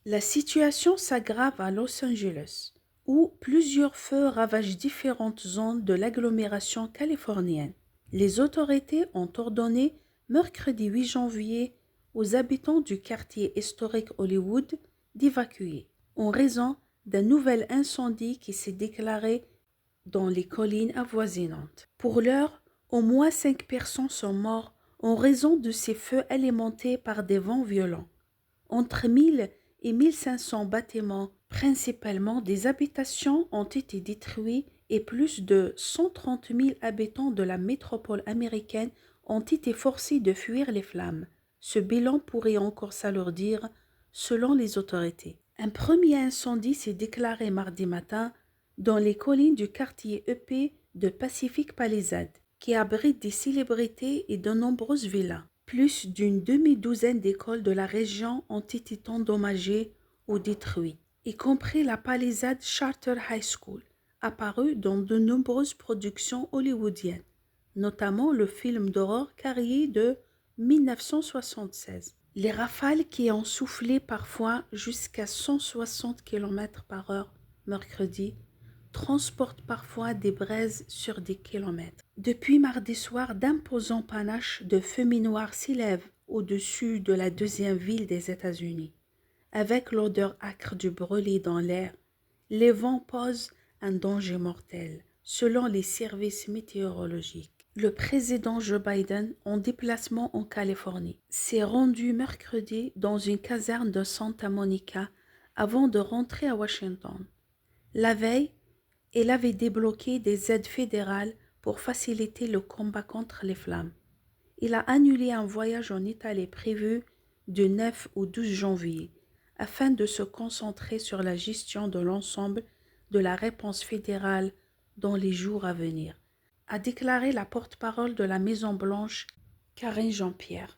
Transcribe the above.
La situation s'aggrave à Los Angeles, où plusieurs feux ravagent différentes zones de l'agglomération californienne. Les autorités ont ordonné, mercredi 8 janvier, aux habitants du quartier historique Hollywood d'évacuer, en raison d'un nouvel incendie qui s'est déclaré dans les collines avoisinantes. Pour l'heure, au moins 5 personnes sont mortes en raison de ces feux alimentés par des vents violents. Entre 1000 et 1500 bâtiments, principalement des habitations, ont été détruits et plus de 130 000 habitants de la métropole américaine ont été forcés de fuir les flammes. Ce bilan pourrait encore s'alourdir selon les autorités. Un premier incendie s'est déclaré mardi matin dans les collines du quartier EP de Pacific Palisades, qui abrite des célébrités et de nombreuses villas. Plus d'une demi-douzaine d'écoles de la région ont été endommagées ou détruites, y compris la Palisade Charter High School, apparue dans de nombreuses productions hollywoodiennes, notamment le film d'horreur Carrie de 1976. Les rafales qui ont soufflé parfois jusqu'à 160 km/h mercredi transportent parfois des braises sur des kilomètres. Depuis mardi soir, d'imposants panaches de fumée noire s'élèvent au-dessus de la deuxième ville des États-Unis. Avec l'odeur âcre du brûlé dans l'air, les vents posent un danger mortel, selon les services météorologiques. Le président Joe Biden, en déplacement en Californie, s'est rendu mercredi dans une caserne de Santa Monica avant de rentrer à Washington. La veille, il avait débloqué des aides fédérales pour faciliter le combat contre les flammes. Il a annulé un voyage en Italie prévu du 9 au 12 janvier afin de se concentrer sur la gestion de l'ensemble de la réponse fédérale dans les jours à venir, a déclaré la porte-parole de la Maison-Blanche, Karine Jean-Pierre.